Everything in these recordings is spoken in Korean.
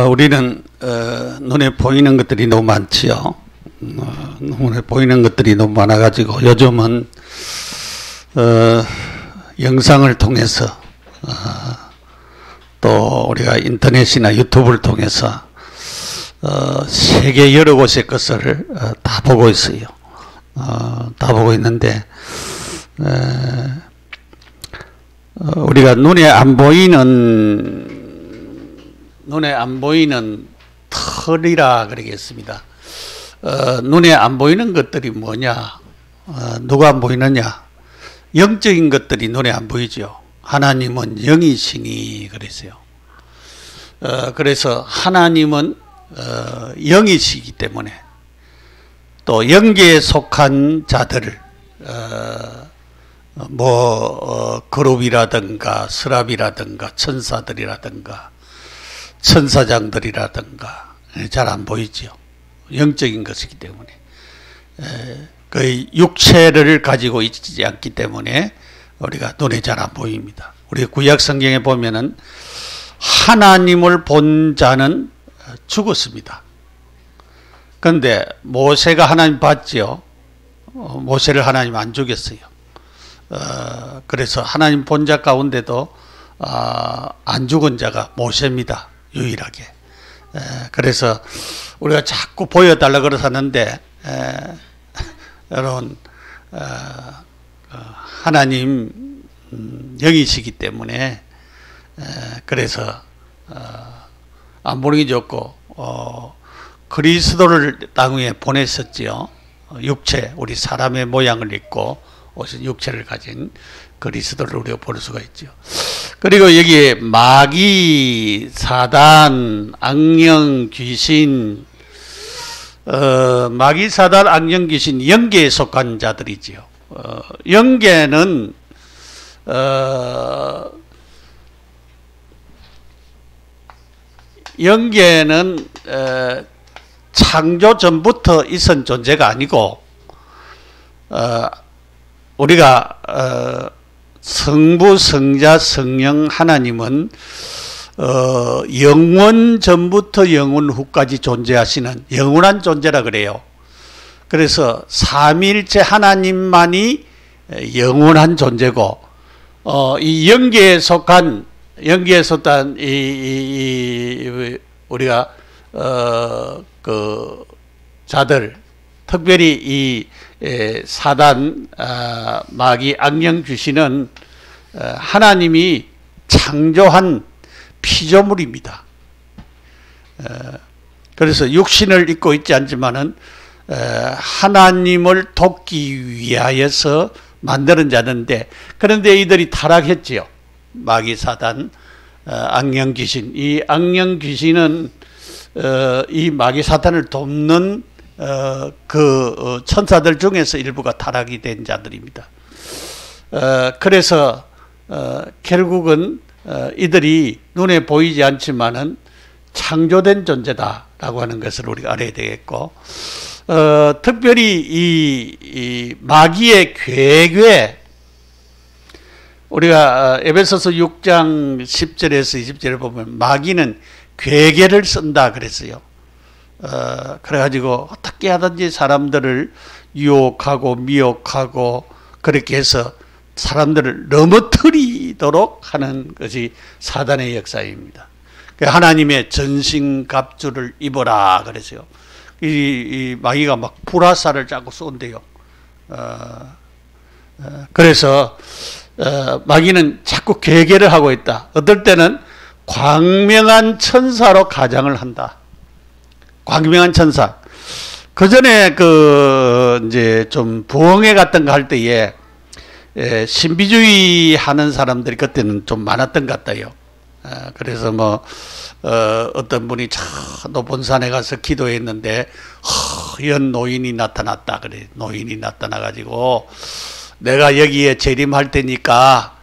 우리는 눈에 보이는 것들이 너무 많지요. 눈에 보이는 것들이 너무 많아가지고 요즘은 영상을 통해서 또 우리가 인터넷이나 유튜브를 통해서 세계 여러 곳의 것을 다 보고 있어요. 다 보고 있는데 우리가 눈에 안 보이는 털이라 그러겠습니다. 눈에 안 보이는 것들이 뭐냐? 누가 안 보이느냐? 영적인 것들이 눈에 안 보이죠. 하나님은 영이시니 그랬어요. 그래서 하나님은 영이시기 때문에 또 영계에 속한 자들을 그룹이라든가 스랍이라든가 천사들이라든가 천사장들이라든가 잘 안 보이죠. 영적인 것이기 때문에 그 육체를 가지고 있지 않기 때문에 우리가 눈에 잘 안 보입니다. 우리 구약 성경에 보면은 하나님을 본 자는 죽었습니다. 그런데 모세가 하나님 봤지요. 모세를 하나님 안 죽였어요. 그래서 하나님 본 자 가운데도 안 죽은 자가 모세입니다. 유일하게. 그래서 우리가 자꾸 보여달라 그러셨는데 여러분 하나님 영이시기 때문에 그래서 안 보는 게 좋고 그리스도를 땅 위에 보냈었지요. 육체, 우리 사람의 모양을 입고 오신 육체를 가진 그리스도를 우리가 볼 수가 있죠. 그리고 여기에 마귀, 사단, 악령, 귀신, 마귀, 사단, 악령, 귀신, 영계에 속한 자들이지요. 영계는 창조 전부터 있은 존재가 아니고 우리가 성부, 성자, 성령 하나님은 영원 전부터 영원 후까지 존재하시는 영원한 존재라 그래요. 그래서 삼위일체 하나님만이 영원한 존재고 이 영계에 속한 우리가 그 자들 특별히 이 사단, 마귀, 악령, 귀신은 하나님이 창조한 피조물입니다. 그래서 육신을 입고 있지 않지만은 하나님을 돕기 위하여서 만드는 자인데 그런데 이들이 타락했지요. 마귀, 사단, 악령, 귀신. 이 악령, 귀신은 이 마귀, 사단을 돕는 천사들 중에서 일부가 타락이 된 자들입니다. 그래서 결국은 이들이 눈에 보이지 않지만은 창조된 존재다라고 하는 것을 우리가 알아야 되겠고, 특별히 이 마귀의 괴괴, 우리가 에베소서 6장 10절에서 20절을 보면 마귀는 괴괴를 쓴다 그랬어요. 그래가지고 어떻게 하든지 사람들을 유혹하고 미혹하고 그렇게 해서 사람들을 넘어뜨리도록 하는 것이 사단의 역사입니다. 하나님의 전신갑주를 입어라 그랬어요. 이 마귀가 막 불화살을 자꾸 쏜대요. 그래서 마귀는 자꾸 괴계를 하고 있다. 어떨 때는 광명한 천사로 가장을 한다. 광명한 천사. 그 전에 이제 좀 부흥회 같은 거 할 때에 신비주의 하는 사람들이 그때는 좀 많았던 것 같아요. 그래서 어떤 분이 저 높은 산에 가서 기도했는데 허연 노인이 나타났다. 그래. 노인이 나타나가지고 내가 여기에 재림할 테니까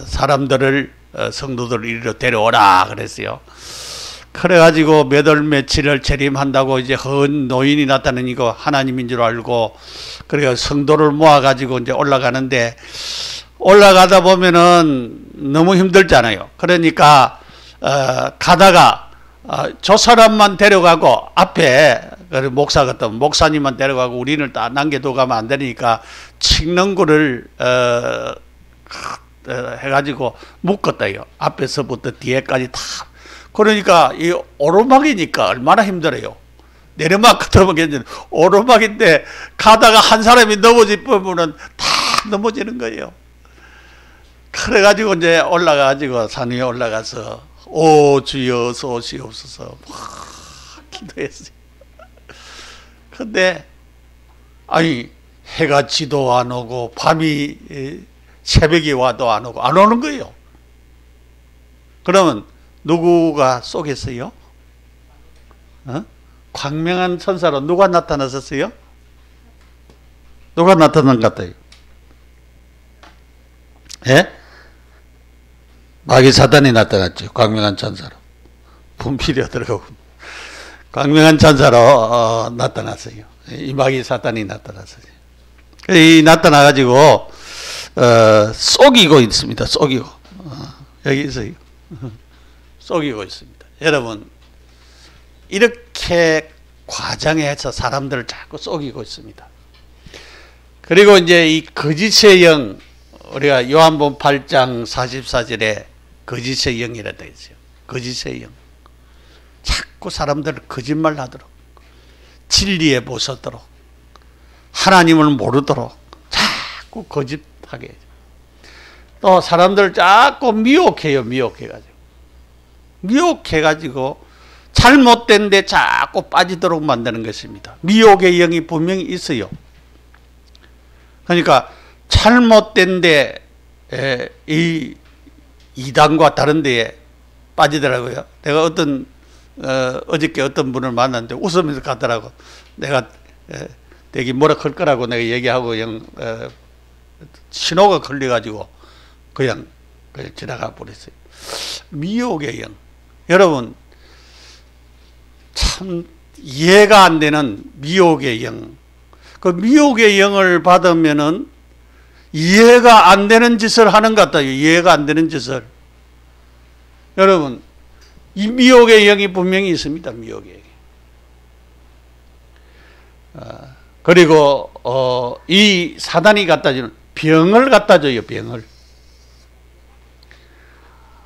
사람들을 성도들을 이리로 데려오라 그랬어요. 그래가지고 몇 월 며칠을 재림한다고 이제 헌 노인이 나타나니까 하나님인 줄 알고 그래서 성도를 모아가지고 이제 올라가는데 올라가다 보면은 너무 힘들잖아요. 그러니까 가다가 저 사람만 데려가고 앞에 목사 같은 목사님만 데려가고 우리는 다 남겨두고 가면 안 되니까 칡능구를 해가지고 묶었다요. 앞에서부터 뒤에까지 다. 그러니까 이 오르막이니까 얼마나 힘들어요. 내리막 들어보면 괜찮은데 오르막인데 가다가 한 사람이 넘어지면은 다 넘어지는 거예요. 그래가지고 이제 올라가가지고 산 위에 올라가서 오 주여 어서 오시옵소서 막 기도했어요. 근데 아니 해가 지도 안 오고 밤이 새벽이 와도 안 오고 안 오는 거예요. 그러면 누구가 쏘겠어요? 광명한 천사로 누가 나타났었어요? 누가 나타난 것 같아요? 예? 마귀 사단이 나타났죠. 광명한 천사로. 분필이 들어가고 광명한 천사로 나타났어요. 이 마귀 사단이 나타났어요. 이 나타나가지고 속이고 있습니다. 속이고 여기 있어요. 속이고 있습니다. 여러분 이렇게 과장해서 사람들을 자꾸 속이고 있습니다. 그리고 이제 이 거짓의 영, 우리가 요한복음 8장 44절에 거짓의 영이라 되어 있어요. 거짓의 영. 자꾸 사람들을 거짓말 하도록, 진리에 벗어도록, 하나님을 모르도록 자꾸 거짓하게 해요. 또 사람들을 자꾸 미혹해요. 미혹해가지고 잘못된 데 자꾸 빠지도록 만드는 것입니다. 미혹의 영이 분명히 있어요. 그러니까 잘못된 데 이 이단과 다른 데에 빠지더라고요. 내가 어저께 어떤 분을 만났는데 웃으면서 가더라고. 내가 되게 뭐라 할 거라고 내가 얘기하고 그냥 신호가 걸려가지고 그냥 지나가 버렸어요. 미혹의 영. 여러분 참 이해가 안 되는 미혹의 영. 그 미혹의 영을 받으면은 이해가 안 되는 짓을 하는 것 같아요. 이해가 안 되는 짓을. 여러분 이 미혹의 영이 분명히 있습니다. 미혹의 영이. 그리고 이 사단이 갖다 주는 병을 갖다 줘요.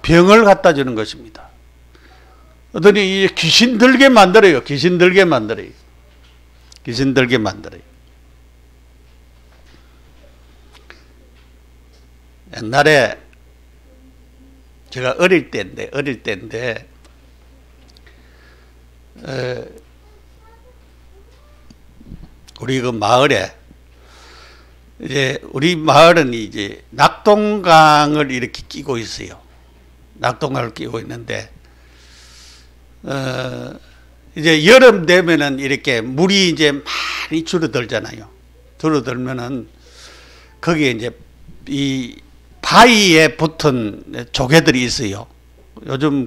병을 갖다 주는 것입니다. 어떠니 귀신 들게 만들어요. 옛날에 제가 어릴 때인데 우리 그 마을에 이제 우리 마을은 이제 낙동강을 이렇게 끼고 있어요. 낙동강을 끼고 있는데 이제 여름 되면은 이렇게 물이 이제 많이 줄어들잖아요. 줄어들면은 거기에 이제 이 바위에 붙은 조개들이 있어요. 요즘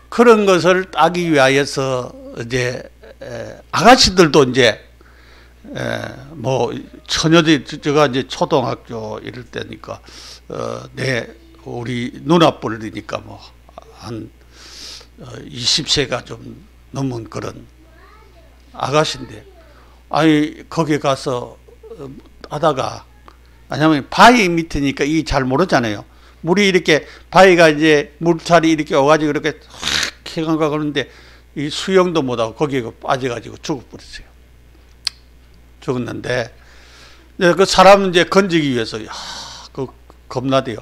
그런 것을 따기 위하여서 이제 아가씨들도 이제 뭐 처녀들 제가 이제 초등학교 이럴 때니까 우리 누나뻘이니까 뭐 한 20세가 좀 넘은 그런 아가씨인데 아니 거기 가서 하다가 왜냐면 바위 밑이니까 이 잘 모르잖아요. 물이 이렇게 바위가 이제 물살이 이렇게 오가지고 이렇게 확 해가 그러는데 이 수영도 못하고 거기에 빠져가지고 죽어버렸어요. 죽었는데 그 사람 이제 건지기 위해서 그 겁나대요.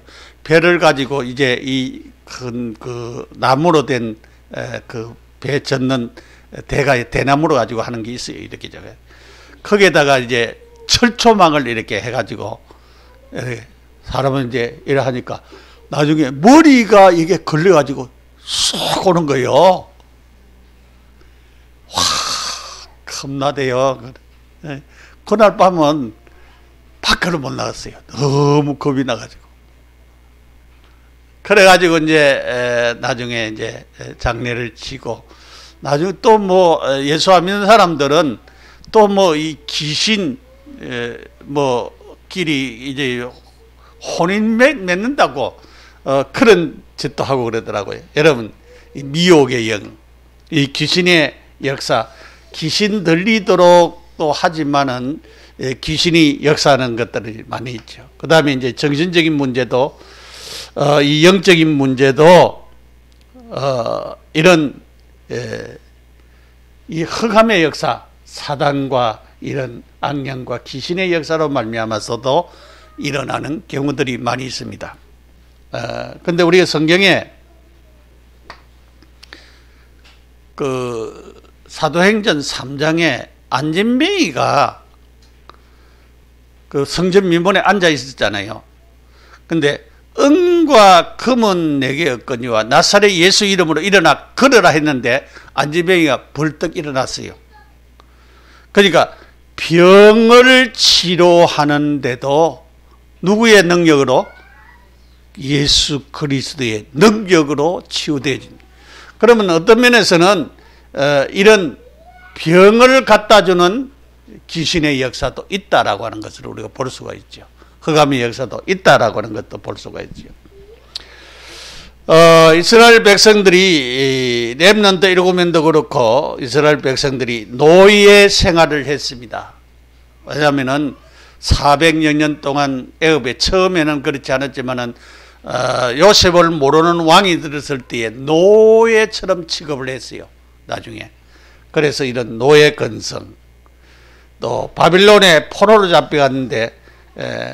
배를 가지고 이제 이 큰 그 나무로 된 그 배 젓는 대나무로 가지고 하는 게 있어요. 이렇게 저게 거기에다가 이제 철조망을 이렇게 해가지고 사람은 이제 이래 하니까 나중에 머리가 이게 걸려가지고 쏙 오는 거예요. 와, 겁나대요. 그날 밤은 밖으로 못 나갔어요. 너무 겁이 나가지고. 그래가지고 이제 나중에 이제 장례를 치고 나중에 또 뭐 예수 안 믿는 사람들은 또 뭐 이 귀신 뭐 끼리 이제 혼인 맺는다고 그런 짓도 하고 그러더라고요. 여러분, 이 미혹의 영, 이 귀신의 역사, 귀신 들리도록 또 하지만은 귀신이 역사하는 것들이 많이 있죠. 그 다음에 이제 정신적인 문제도, 이 영적인 문제도, 이런, 이 흑암의 역사, 사단과 이런 악령과 귀신의 역사로 말미암아서도 일어나는 경우들이 많이 있습니다. 근데 우리가 성경에 그 사도행전 3장에 안진뱅이가 그 성전 민본에 앉아 있었잖아요. 근데 은과 금은 내게 없거니와 나사렛 예수 이름으로 일어나 걸으라 했는데 안진뱅이가 벌떡 일어났어요. 그러니까 병을 치료하는데도 누구의 능력으로? 예수 그리스도의 능력으로 치유되어집니다. 그러면 어떤 면에서는 이런 병을 갖다 주는 귀신의 역사도 있다라고 하는 것을 우리가 볼 수가 있죠. 흑암의 역사도 있다라고 하는 것도 볼 수가 있죠. 이스라엘 백성들이 렘넌트 7명도 그렇고 이스라엘 백성들이 노예 생활을 했습니다. 왜냐하면은 400여 년 동안 애굽에 처음에는 그렇지 않았지만은 요셉을 모르는 왕이 들었을 때에 노예처럼 취급을 했어요. 나중에. 그래서 이런 노예 근성, 또 바빌론에 포로로 잡혀갔는데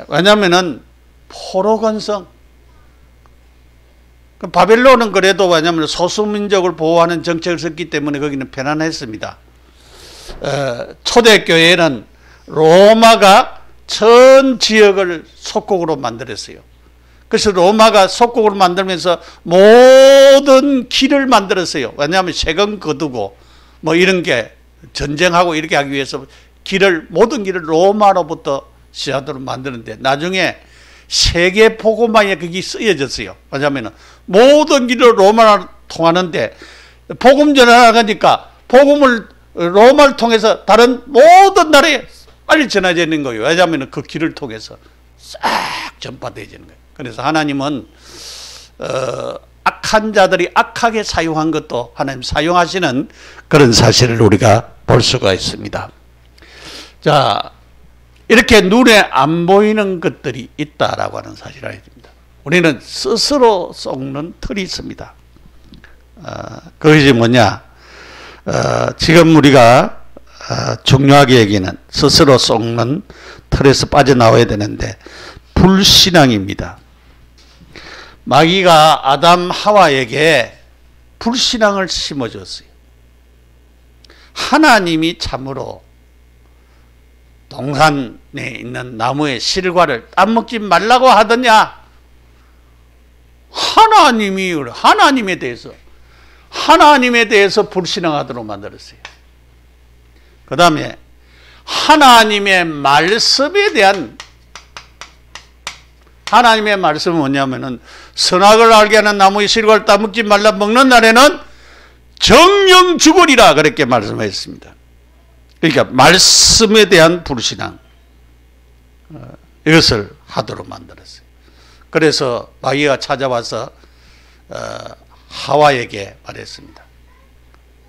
왜냐하면은 포로 근성. 바벨론은 그래도 왜냐하면 소수민족을 보호하는 정책을 썼기 때문에 거기는 편안했습니다. 초대교회는 로마가 전 지역을 속국으로 만들었어요. 그래서 로마가 속국으로 만들면서 모든 길을 만들었어요. 왜냐하면 세금 거두고 뭐 이런 게 전쟁하고 이렇게 하기 위해서 모든 길을 로마로부터 시작으로 만드는데 나중에 세계 복음화에 그게 쓰여졌어요. 왜냐하면 모든 길을 로마로 통하는데 복음 전하니까 복음을 로마를 통해서 다른 모든 나라에 빨리 전해지는 거예요. 왜냐하면 그 길을 통해서 싹 전파되어지는 거예요. 그래서 하나님은 악한 자들이 악하게 사용한 것도 하나님 사용하시는 그런 사실을 우리가 볼 수가 있습니다. 자, 이렇게 눈에 안 보이는 것들이 있다라고 하는 사실을 알게 됩니다. 우리는 스스로 썩는 틀이 있습니다. 그것이 뭐냐? 지금 우리가 중요하게 얘기는 스스로 썩는 틀에서 빠져나와야 되는데 불신앙입니다. 마귀가 아담 하와에게 불신앙을 심어줬어요. 하나님이 참으로 동산에 있는 나무의 실과를 따먹지 말라고 하더냐? 하나님에 대해서 불신앙하도록 만들었어요. 그 다음에 하나님의 말씀에 대한 하나님의 말씀은 뭐냐면은 선악을 알게 하는 나무의 실과를 따먹지 말라 먹는 날에는 정령 죽으리라 그렇게 말씀했습니다. 그러니까 말씀에 대한 불신앙 이것을 하도록 만들었어요. 그래서 마귀가 찾아와서 하와에게 말했습니다.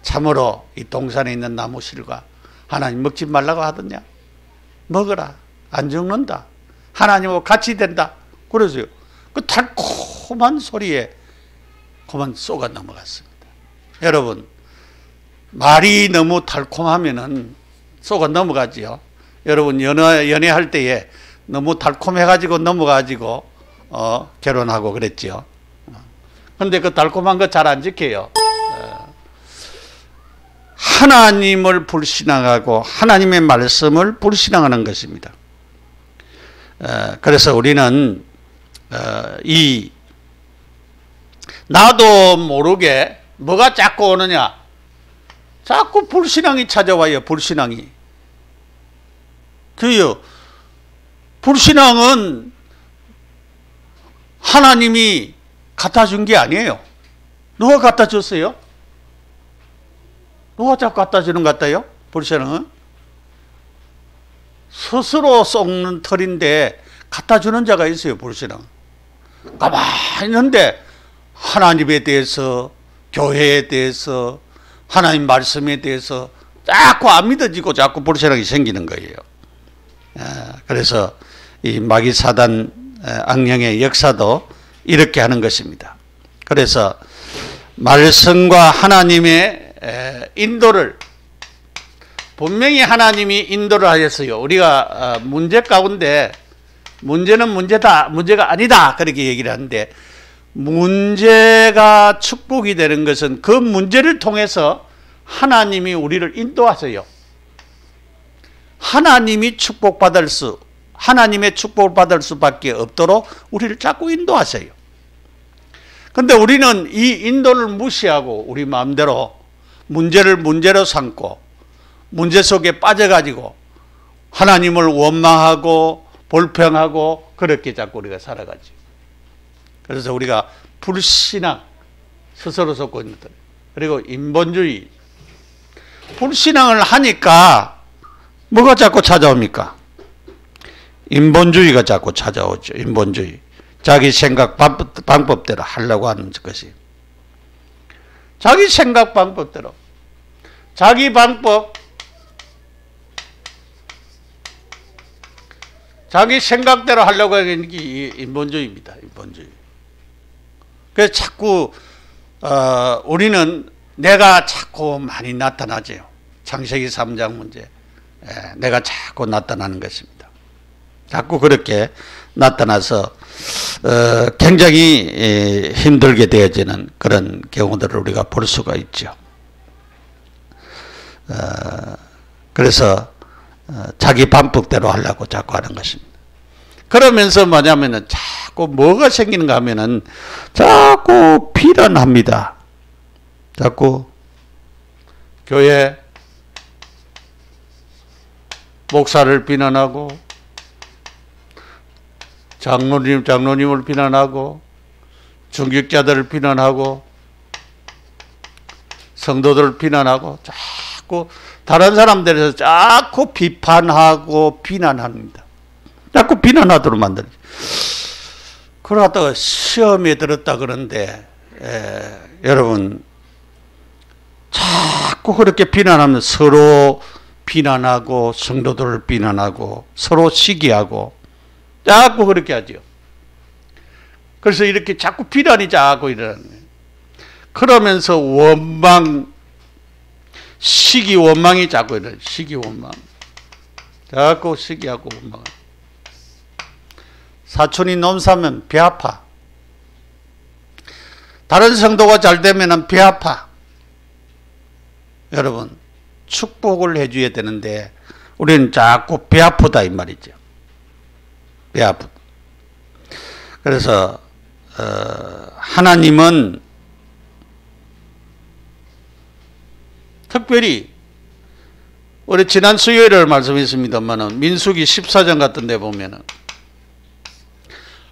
참으로 이 동산에 있는 나무 실과 하나님 먹지 말라고 하더냐? 먹어라. 안 죽는다. 하나님하고 같이 된다. 그래서요. 그 달콤한 소리에 그만 쏘가 넘어갔습니다. 여러분, 말이 너무 달콤하면은 쏘가 넘어가지요. 여러분, 연애할 때에 너무 달콤해가지고 넘어가지고, 결혼하고 그랬지요. 근데 그 달콤한 거 잘 안 지켜요. 하나님을 불신앙하고 하나님의 말씀을 불신앙하는 것입니다. 그래서 우리는 나도 모르게 뭐가 자꾸 오느냐? 자꾸 불신앙이 찾아와요. 불신앙이. 불신앙은 하나님이 갖다 준 게 아니에요. 누가 갖다 줬어요? 누가 자꾸 갖다 주는 것 같아요? 불신앙은? 스스로 썩는 털인데 갖다 주는 자가 있어요. 불신앙. 가만히 있는데 하나님에 대해서, 교회에 대해서, 하나님 말씀에 대해서 자꾸 안 믿어지고 자꾸 불신앙이 생기는 거예요. 그래서 이 마귀 사단 악령의 역사도 이렇게 하는 것입니다. 그래서 말씀과 하나님의 인도를, 분명히 하나님이 인도를 하셨어요. 우리가 문제 가운데 문제는 문제다, 문제가 아니다 그렇게 얘기를 하는데, 문제가 축복이 되는 것은 그 문제를 통해서 하나님이 우리를 인도하세요. 하나님이 하나님의 축복을 받을 수밖에 없도록 우리를 자꾸 인도하세요. 근데 우리는 이 인도를 무시하고 우리 마음대로 문제를 문제로 삼고 문제 속에 빠져가지고 하나님을 원망하고 불평하고 그렇게 자꾸 우리가 살아가죠. 그래서 우리가 불신앙 스스로 쏟고 있는 것, 그리고 인본주의, 불신앙을 하니까 뭐가 자꾸 찾아옵니까? 인본주의가 자꾸 찾아오죠. 인본주의. 자기 생각 방법대로 하려고 하는 것이. 자기 생각 방법대로. 자기 방법, 자기 생각대로 하려고 하는 게 인본주의입니다. 인본주의. 그래서 자꾸 우리는 내가 자꾸 많이 나타나죠. 창세기 3장 문제. 내가 자꾸 나타나는 것입니다. 자꾸 그렇게 나타나서 굉장히 힘들게 되어지는 그런 경우들을 우리가 볼 수가 있죠. 그래서 자기 방법대로 하려고 자꾸 하는 것입니다. 그러면서 뭐냐면은 자꾸 뭐가 생기는가 하면은 자꾸 비난합니다. 자꾸 교회 목사를 비난하고 장로님을 비난하고 중직자들을 비난하고 성도들을 비난하고 자꾸 다른 사람들에서 자꾸 비판하고 비난합니다. 자꾸 비난하도록 만들죠. 그러다가 시험에 들었다 그런데 여러분 자꾸 그렇게 비난하면 서로 비난하고 성도들을 비난하고 서로 시기하고 자꾸 그렇게 하죠. 그래서 이렇게 자꾸 비난이 자꾸 일어나는 거예요. 그러면서 원망, 시기 원망이 자꾸 일어나요. 시기 원망. 자꾸 시기하고 원망. 사촌이 넘사면 배 아파. 다른 성도가 잘 되면 배 아파. 여러분, 축복을 해줘야 되는데 우리는 자꾸 배 아프다 이 말이죠. 배 아프다. 그래서 하나님은 특별히 우리 지난 수요일에 말씀했습니다만은 민수기 14장 같은 데 보면은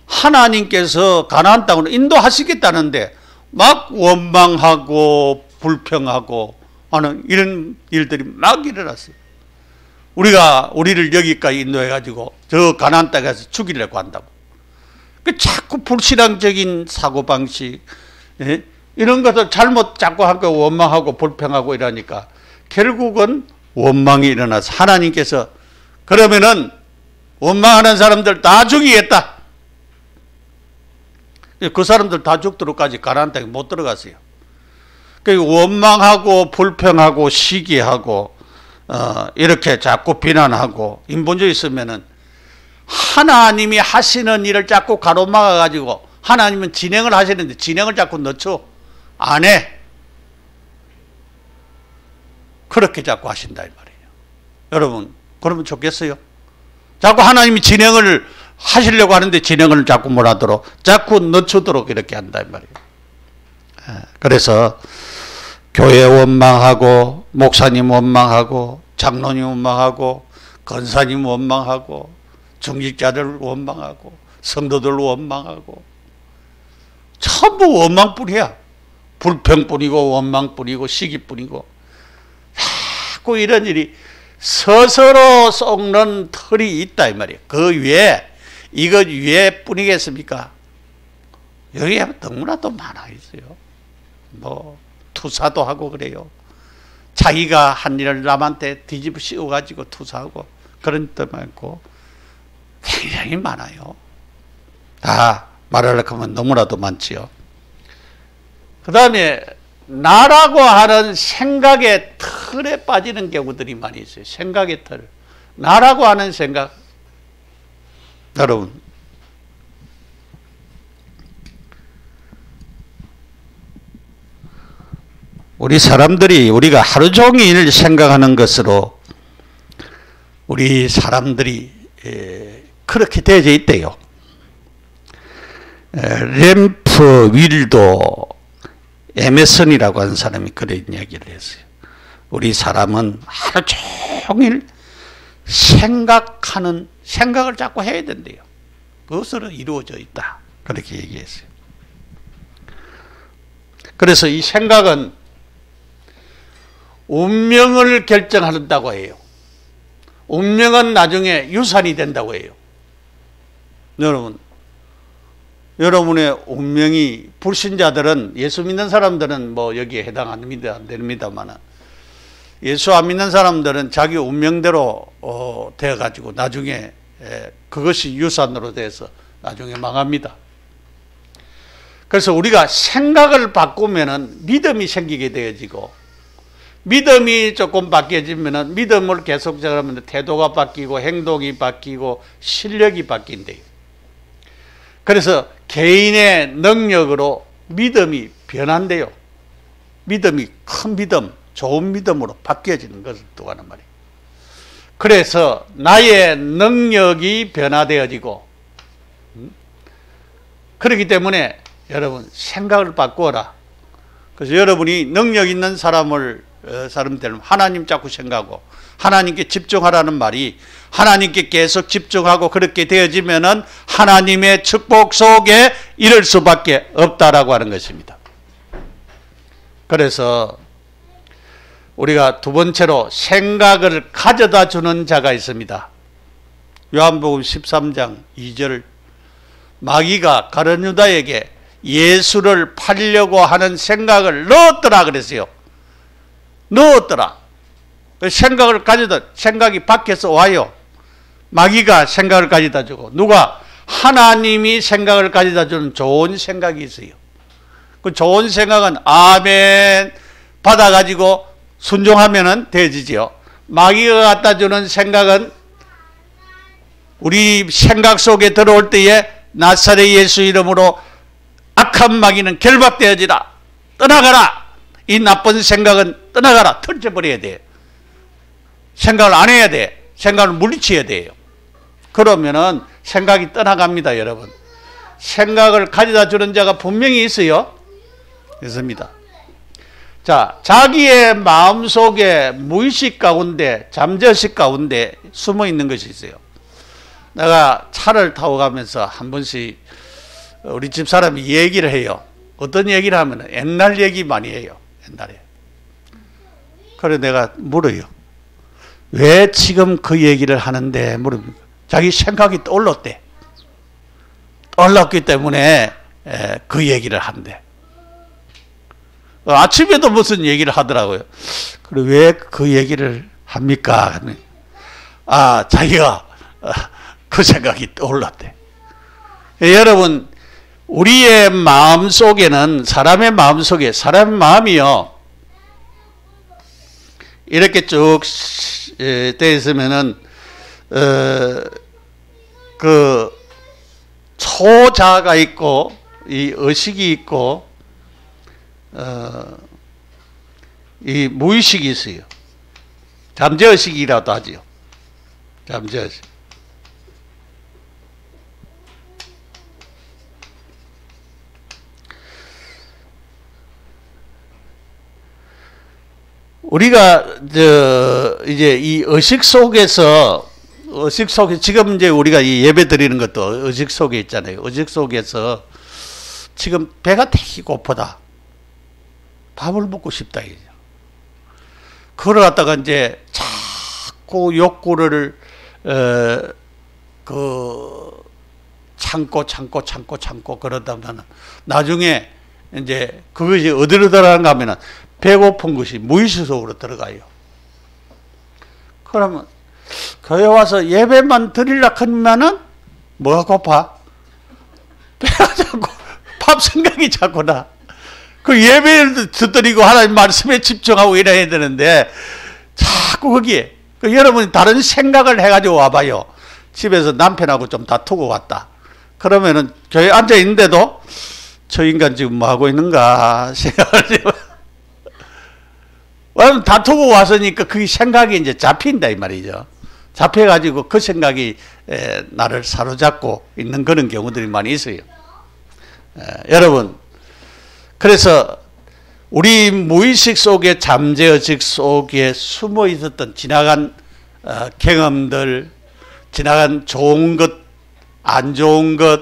하나님께서 가나안 땅으로 인도하시겠다는데 막 원망하고 불평하고 하는 이런 일들이 막 일어났어요. 우리를 여기까지 인도해가지고 저 가나안 땅에 가서 죽이려고 한다고. 그 자꾸 불신앙적인 사고방식, 이런 것을 잘못 자꾸 하고 원망하고 불평하고 이러니까 결국은 원망이 일어나서 하나님께서 그러면은 원망하는 사람들 다 죽이겠다. 그 사람들 다 죽도록까지 가나안 땅에 못 들어갔어요. 그 원망하고 불평하고 시기하고 이렇게 자꾸 비난하고 인본주의 있으면은 하나님이 하시는 일을 자꾸 가로막아 가지고 하나님은 진행을 하시는데 진행을 자꾸 늦춰 안 해. 그렇게 자꾸 하신다 이 말이에요. 여러분 그러면 좋겠어요? 자꾸 하나님이 진행을 하시려고 하는데 진행을 자꾸 못하도록 자꾸 늦추도록 이렇게 한다 이 말이에요. 그래서 교회 원망하고 목사님 원망하고 장로님 원망하고 권사님 원망하고 중직자들 원망하고 성도들 원망하고 전부 원망뿐이야. 불평뿐이고 원망뿐이고 시기뿐이고 자꾸 이런 일이 스스로 썩는 털이 있다 이 말이에요. 그 위에 이것 위에 뿐이겠습니까? 여기에 너무나도 많아 있어요. 뭐 투사도 하고 그래요. 자기가 한 일을 남한테 뒤집어 씌워가지고 투사하고 그런 것도 많고 굉장히 많아요. 다 말하려고 하면 너무나도 많지요. 그 다음에 나라고 하는 생각의 틀에 빠지는 경우들이 많이 있어요. 생각의 틀. 나라고 하는 생각. 여러분, 우리 사람들이 우리가 하루 종일 생각하는 것으로 우리 사람들이 그렇게 되어져 있대요. 램프 윌도 에메슨이라고 하는 사람이 그런 이야기를 했어요. 우리 사람은 하루 종일 생각을 자꾸 해야 된대요. 그것으로 이루어져 있다. 그렇게 얘기했어요. 그래서 이 생각은 운명을 결정한다고 해요. 운명은 나중에 유산이 된다고 해요. 여러분, 여러분의 운명이, 불신자들은, 예수 믿는 사람들은 뭐 여기에 해당 안 됩니다만, 예수 안 믿는 사람들은 자기 운명대로 되어가지고 나중에 그것이 유산으로 돼서 나중에 망합니다. 그래서 우리가 생각을 바꾸면은 믿음이 생기게 되어지고, 믿음이 조금 바뀌어지면은 믿음을 계속 하면 태도가 바뀌고 행동이 바뀌고 실력이 바뀐대요. 그래서 개인의 능력으로 믿음이 변한대요. 믿음이 큰 믿음, 좋은 믿음으로 바뀌어지는 것을 또 하는 말이에요. 그래서 나의 능력이 변화되어지고, 그렇기 때문에 여러분 생각을 바꾸어라. 그래서 여러분이 능력 있는 사람들 하나님 자꾸 생각하고 하나님께 집중하라는 말이, 하나님께 계속 집중하고 그렇게 되어지면은 하나님의 축복 속에 이를 수밖에 없다라고 하는 것입니다. 그래서 우리가 두 번째로 생각을 가져다 주는 자가 있습니다. 요한복음 13장 2절, 마귀가 가룟유다에게 예수를 팔려고 하는 생각을 넣었더라 그랬어요. 넣었더라. 생각을 가져다, 생각이 밖에서 와요. 마귀가 생각을 가져다 주고, 누가? 하나님이 생각을 가져다 주는 좋은 생각이 있어요. 그 좋은 생각은 아멘 받아가지고 순종하면은 되지요. 마귀가 갖다 주는 생각은 우리 생각 속에 들어올 때에 나사렛 예수 이름으로 악한 마귀는 결박되어지라. 떠나가라. 이 나쁜 생각은 떠나가라. 털쳐버려야 돼. 생각을 안 해야 돼. 생각을 물리쳐야 돼요. 그러면은 생각이 떠나갑니다, 여러분. 생각을 가져다 주는 자가 분명히 있어요. 있습니다. 자, 자기의 마음속에 무의식 가운데, 잠재의식 가운데 숨어 있는 것이 있어요. 내가 차를 타고 가면서 한 번씩 우리 집 사람이 얘기를 해요. 어떤 얘기를 하면 옛날 얘기 많이 해요. 옛날에. 그래 내가 물어요. 왜 지금 그 얘기를 하는데 물으면 자기 생각이 떠올랐대. 떠올랐기 때문에 그 얘기를 한대. 아침에도 무슨 얘기를 하더라고요. 그래 왜 그 얘기를 합니까? 아, 자기가 그 생각이 떠올랐대. 여러분, 우리의 마음 속에는, 사람의 마음 속에, 사람의 마음이요, 이렇게 쭉 돼 있으면은 그 초자가 있고 이 의식이 있고 이 무의식이 있어요. 잠재의식이라도 하지요. 잠재의식. 우리가 이제 이 의식 속에 지금 이제 우리가 이 예배 드리는 것도 의식 속에 있잖아요. 의식 속에서 지금 배가 되게 고프다. 밥을 먹고 싶다. 그걸 갖다가 이제 자꾸 욕구를 참고 그러다면 나중에 이제 그것이 어디로 들어가는가 하면은 배고픈 것이 무의식 속으로 들어가요. 그러면 교회 와서 예배만 드리려고 하면은 뭐가 고파? 배가 자꾸 밥 생각이 자꾸 나. 그 예배를 드리고 하나님 말씀에 집중하고 이래야 되는데 자꾸 거기에 여러분이 다른 생각을 해가지고 와봐요. 집에서 남편하고 좀 다투고 왔다. 그러면은 교회 앉아 있는데도 저 인간 지금 뭐 하고 있는가 생각을 왜냐면 다투고 왔으니까 그 생각이 이제 잡힌다 이 말이죠. 잡혀가지고 그 생각이 나를 사로잡고 있는 그런 경우들이 많이 있어요. 여러분, 그래서 우리 무의식 속에 잠재의식 속에 숨어 있었던 지나간 경험들, 지나간 좋은 것, 안 좋은 것,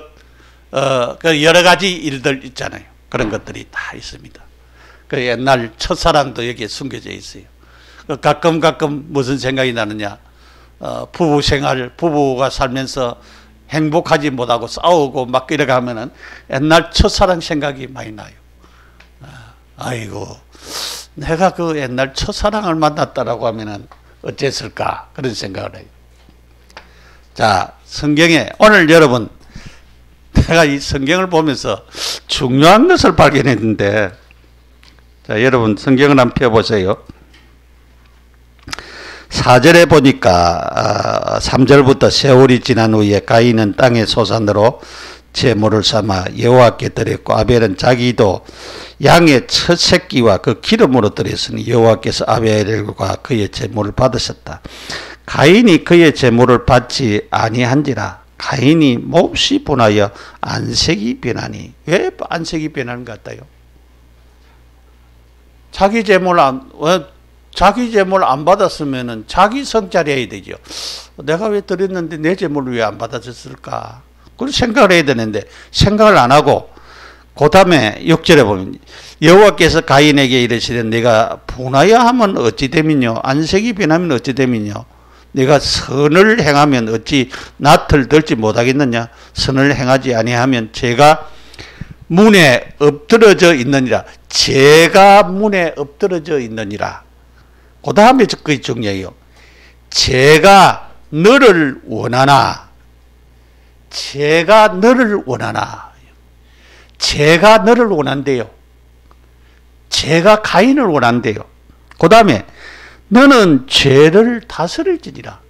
여러 가지 일들 있잖아요. 그런 것들이 다 있습니다. 그 옛날 첫사랑도 여기에 숨겨져 있어요. 가끔 무슨 생각이 나느냐. 부부 생활, 부부가 살면서 행복하지 못하고 싸우고 막 이렇게 하면은 옛날 첫사랑 생각이 많이 나요. 아이고, 내가 그 옛날 첫사랑을 만났다라고 하면은 어땠을까? 그런 생각을 해요. 자, 성경에 오늘 여러분, 내가 이 성경을 보면서 중요한 것을 발견했는데, 자, 여러분 성경을 한번 펴보세요. 4절에 보니까 3절부터 세월이 지난 후에 가인은 땅의 소산으로 제물을 삼아 여호와께 드렸고 아벨은 자기도 양의 첫 새끼와 그 기름으로 드렸으니 여호와께서 아벨과 그의 제물을 받으셨다. 가인이 그의 제물을 받지 아니한지라. 가인이 몹시 분하여 안색이 변하니. 왜 안색이 변하는 것 같아요? 자기 제물 안 받았으면은 자기 성찰해야 되죠. 내가 왜 드렸는데 내 제물을 왜 안 받아줬을까? 그런 생각을 해야 되는데 생각을 안 하고 그 다음에 6절에 보면 여호와께서 가인에게 이르시되 내가 분하여 하면 어찌 되면요 안색이 변하면 어찌 되면요 내가 선을 행하면 어찌 낯을 들지 못하겠느냐. 선을 행하지 아니하면 제가 문에 엎드러져 있느니라. 제가 문에 엎드러져 있느니라. 그 다음에 그게 중요해요. 제가 너를 원하나. 제가 너를 원하나. 제가 너를 원한대요. 제가 가인을 원한대요. 그 다음에 너는 죄를 다스릴지니라.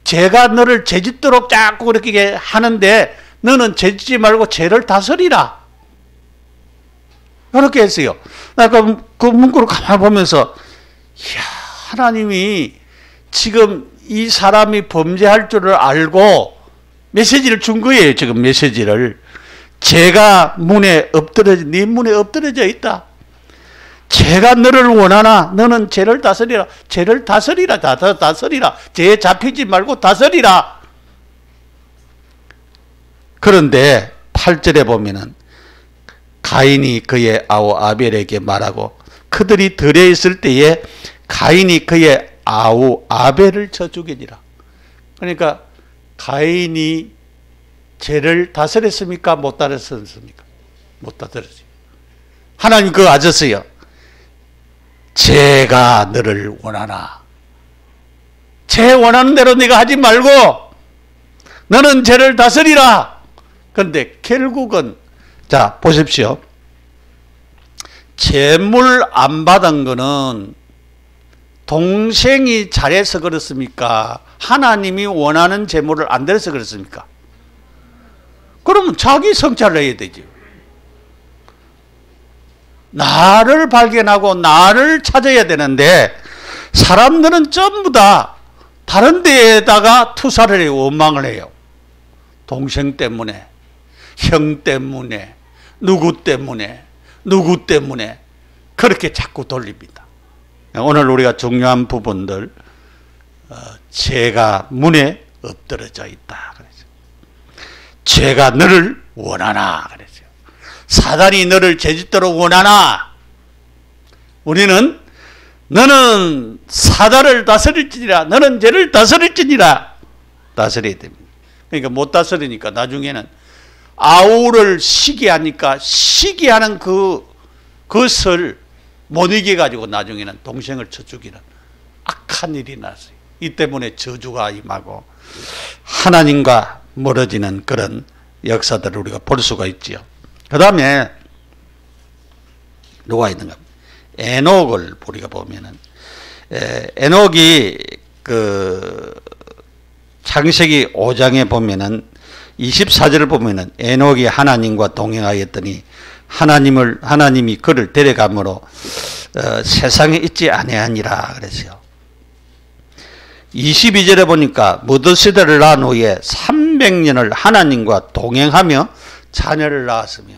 제가 너를 죄짓도록 자꾸 그렇게 하는데 너는 죄짓지 말고 죄를 다스리라. 그렇게 했어요. 그 문구를 가만히 보면서 이야, 하나님이 지금 이 사람이 범죄할 줄을 알고 메시지를 준 거예요. 지금 메시지를. 죄가 문에 엎드러져, 네 문에 엎드러져 있다. 죄가 너를 원하나 너는 죄를 다스리라. 죄를 다스리라. 다스리라. 죄에 잡히지 말고 다스리라. 그런데 8절에 보면은 가인이 그의 아우 아벨에게 말하고 그들이 들에 있을 때에 가인이 그의 아우 아벨을 쳐 죽이니라. 그러니까 가인이 죄를 다스렸습니까? 못 다스렸습니까? 못 다스렸어요. 하나님 그거 아셨어요. 죄가 너를 원하나. 죄 원하는 대로 네가 하지 말고 너는 죄를 다스리라. 그런데 결국은 자 보십시오. 제물 안 받은 거는 동생이 잘해서 그렇습니까? 하나님이 원하는 제물을 안 드려서 그렇습니까? 그러면 자기 성찰을 해야 되죠. 나를 발견하고 나를 찾아야 되는데 사람들은 전부 다 다른 데에다가 투사를 해요. 원망을 해요. 동생 때문에, 형 때문에, 누구 때문에 그렇게 자꾸 돌립니다. 오늘 우리가 중요한 부분들 죄가 문에 엎드러져 있다. 그랬어요. 죄가 너를 원하나 그랬어요. 사단이 너를 죄짓도록 원하나. 우리는 너는 사단을 다스릴지니라. 너는 죄를 다스릴지니라. 다스려야 됩니다. 그러니까 못 다스리니까 나중에는 아우를 시기하니까 시기하는 그것을 못 이겨가지고 나중에는 동생을 쳐 죽이는 악한 일이 났어요. 이 때문에 저주가 임하고 하나님과 멀어지는 그런 역사들을 우리가 볼 수가 있지요. 그 다음에 누가 있는가? 에녹을 우리가 보면은 에녹이 그 창세기 5장에 보면은 24절을 보면은 에녹이 하나님과 동행하였더니 하나님이 그를 데려감으로 세상에 있지 아니하니라 그랬어요. 22절에 보니까 무드세다를 낳은 후에 300년을 하나님과 동행하며 자녀를 낳았으며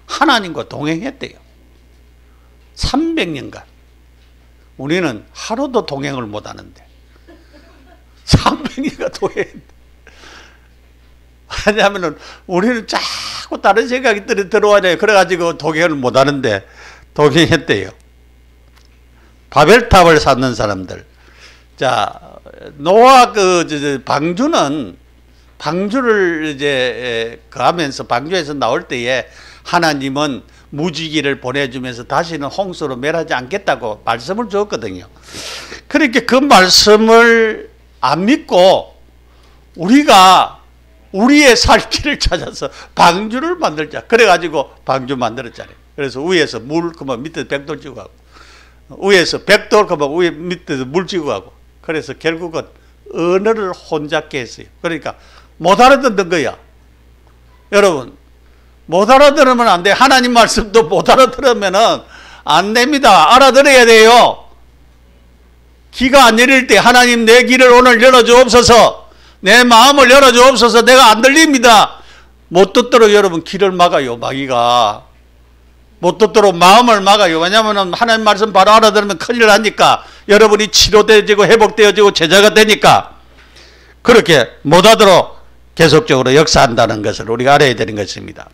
하나님과 동행했대요. 300년간. 우리는 하루도 동행을 못하는데 300년간 동행했대. 왜냐하면 우리는 자꾸 다른 생각이 들어와야 그래가지고 동행을 못하는데 동행했대요. 바벨탑을 쌓는 사람들. 자, 노아 방주를 이제 가면서 방주에서 나올 때에 하나님은 무지개를 보내주면서 다시는 홍수로 멸하지 않겠다고 말씀을 주었거든요. 그러니까 그 말씀을 안 믿고 우리가 우리의 살 길을 찾아서 방주를 만들자. 그래가지고 방주 만들었잖아요. 그래서 위에서 물, 그만 밑에서 벽돌 지고 가고, 위에서 벽돌, 그만 위에 밑에서 물 지고 가고, 그래서 결국은 언어를 혼잡게 했어요. 그러니까 못 알아듣는 거야. 여러분, 못 알아들으면 안 돼. 하나님 말씀도 못 알아들으면 안 됩니다. 알아들어야 돼요. 귀가 안 열릴 때 하나님 내 귀를 오늘 열어주옵소서, 내 마음을 열어주옵소서. 내가 안 들립니다. 못 듣도록 여러분 귀를 막아요. 마귀가 못 듣도록 마음을 막아요. 왜냐하면 하나님 말씀 바로 알아들으면 큰일 나니까. 여러분이 치료되어지고 회복되어지고 제자가 되니까. 그렇게 못하도록 계속적으로 역사한다는 것을 우리가 알아야 되는 것입니다.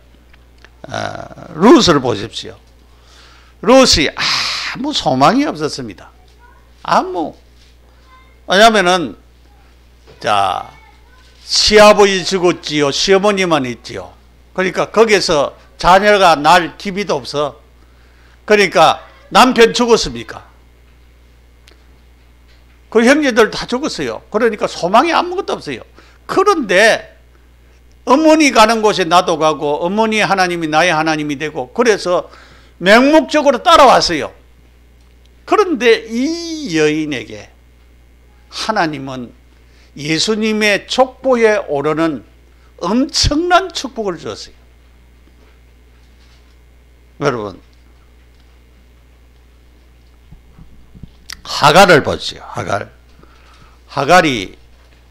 룻을 보십시오. 룻이 아무 소망이 없었습니다. 왜냐하면은 자, 시아버지 죽었지요. 시어머니만 있지요. 그러니까 거기서 자녀가 날 기미도 없어. 그러니까 남편 죽었습니까? 그 형제들 다 죽었어요. 그러니까 소망이 아무것도 없어요. 그런데 어머니 가는 곳에 나도 가고 어머니 하나님이 나의 하나님이 되고 그래서 맹목적으로 따라왔어요. 그런데 이 여인에게 하나님은 예수님의 족보에 오르는 엄청난 축복을 주었어요. 여러분, 하갈을 보시오. 하갈이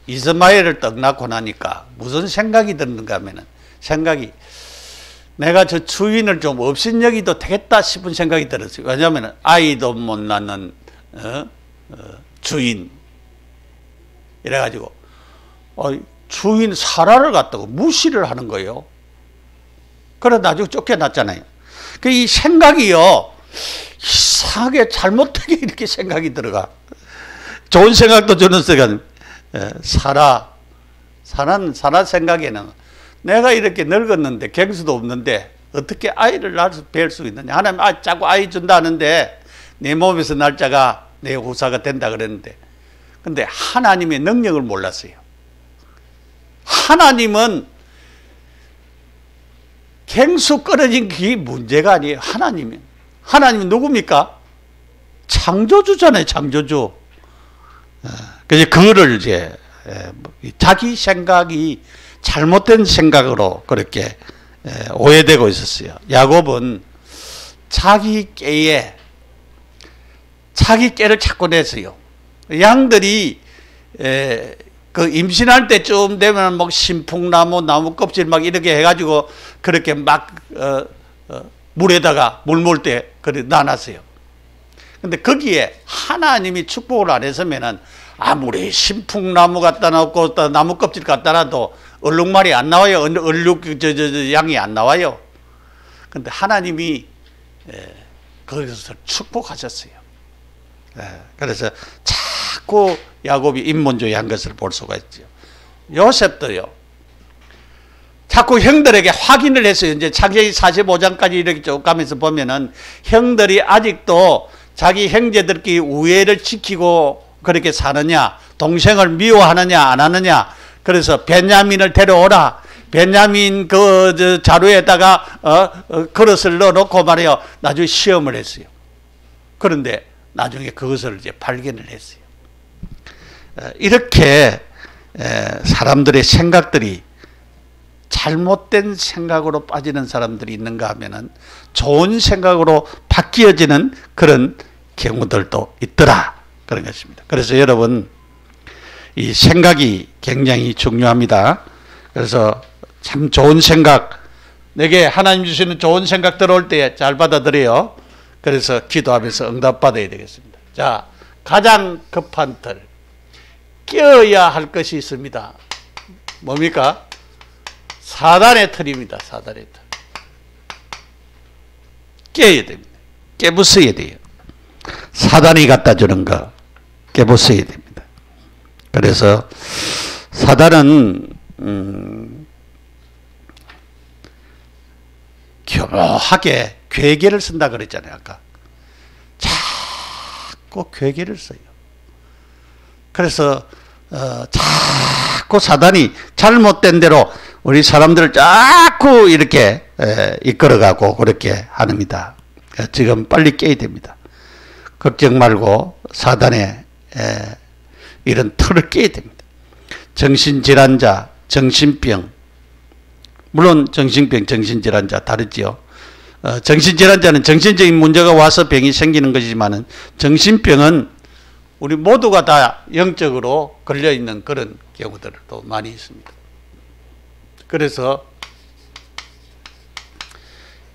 이스마엘을 떡 낳고 나니까 무슨 생각이 드는가 하면은 내가 저 주인을 좀 업신여기도 되겠다 싶은 생각이 들었어요. 왜냐하면 아이도 못 낳는 주인 이래가지고 주인 사라를 갖다가 무시를 하는 거예요. 그래 나중에 쫓겨났잖아요. 이 생각이요 이상하게 잘못되게 이렇게 생각이 들어가. 좋은 생각도 주는 생각. 사라 생각에는 내가 이렇게 늙었는데 갱수도 없는데 어떻게 아이를 낳아서 뵐 수 있느냐. 하나님 자꾸 아이 준다는데 내 몸에서 날짜가 내 후사가 된다 그랬는데 근데 하나님의 능력을 몰랐어요. 하나님은 갱수 끊어진 그게 문제가 아니에요. 하나님은 누굽니까? 창조주잖아요. 창조주. 그래서 그거를 이제 자기 생각이 잘못된 생각으로 그렇게 오해되고 있었어요. 야곱은 자기 깨를 자꾸 냈어요. 양들이 그 임신할 때쯤 되면 막 신풍나무, 나무 껍질 막 이렇게 해가지고 그렇게 막 물에다가 물 몰 때 그래 놔놨어요. 근데 거기에 하나님이 축복을 안 했으면은 아무리 신풍나무 갖다 놓고 나무 껍질 갖다 놔도 얼룩말이 안 나와요. 양이 안 나와요. 근데 하나님이 거기서 축복하셨어요. 그래서 자꾸 야곱이 인본주의 한 것을 볼 수가 있죠. 요셉도요. 자꾸 형들에게 확인을 했어요. 이제 창세기 45장까지 이렇게 쭉 가면서 보면은 형들이 아직도 자기 형제들끼리 우애를 지키고 그렇게 사느냐, 동생을 미워하느냐 안 하느냐. 그래서 베냐민을 데려오라. 베냐민 그 자루에다가 그릇을 넣어놓고 말이요. 나중에 시험을 했어요. 그런데 나중에 그것을 이제 발견을 했어요. 이렇게 사람들의 생각들이 잘못된 생각으로 빠지는 사람들이 있는가 하면은 좋은 생각으로 바뀌어지는 그런 경우들도 있더라. 그런 것입니다. 그래서 여러분, 이 생각이 굉장히 중요합니다. 그래서 참 좋은 생각, 내게 하나님 주시는 좋은 생각 들어올 때 잘 받아들여요. 그래서 기도하면서 응답받아야 되겠습니다. 자, 가장 급한 틀, 깨어야 할 것이 있습니다. 뭡니까? 사단의 틀입니다. 사단의 틀. 깨어야 됩니다. 깨부숴야 돼요. 사단이 갖다 주는 거 깨부숴야 됩니다. 그래서 사단은 교묘하게 괴계를 쓴다 그랬잖아요. 아까 자꾸 괴계를 써요. 그래서 자꾸 사단이 잘못된 대로 우리 사람들을 자꾸 이렇게 이끌어가고 그렇게 합니다. 지금 빨리 깨야 됩니다. 걱정 말고 사단의 이런 틀을 깨야 됩니다. 정신질환자, 정신병, 물론 정신병, 정신질환자 다르지요. 정신질환자는 정신적인 문제가 와서 병이 생기는 것이지만 정신병은 우리 모두가 다 영적으로 걸려있는 그런 경우들도 많이 있습니다. 그래서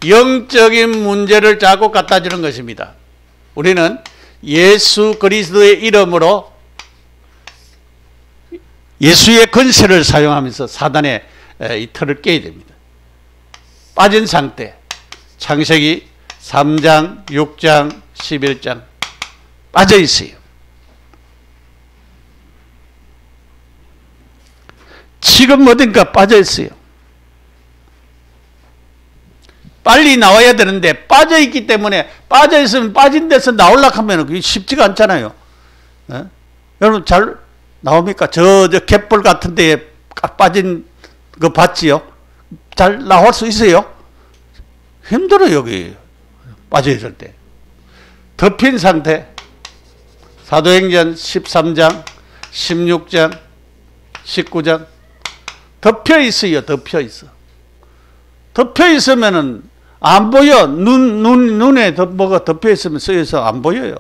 영적인 문제를 자꾸 갖다 주는 것입니다. 우리는 예수 그리스도의 이름으로 예수의 권세를 사용하면서 사단의 이 틀을 깨야 됩니다. 빠진 상태, 창세기 3장, 6장, 11장 빠져 있어요. 지금 어딘가 빠져 있어요. 빨리 나와야 되는데 빠져 있기 때문에 빠져 있으면 빠진 데서 나오려고 하면 그게 쉽지가 않잖아요. 여러분 잘 나옵니까? 저 갯벌 같은 데에 빠진 거 봤지요? 잘 나올 수 있어요? 힘들어요, 여기. 빠져 있을 때. 덮인 상태. 사도행전 13장, 16장, 19장. 덮여 있어요, 덮여 있어. 덮여 있으면은 안 보여. 눈에 뭐가 덮여 있으면 쓰여서 안 보여요.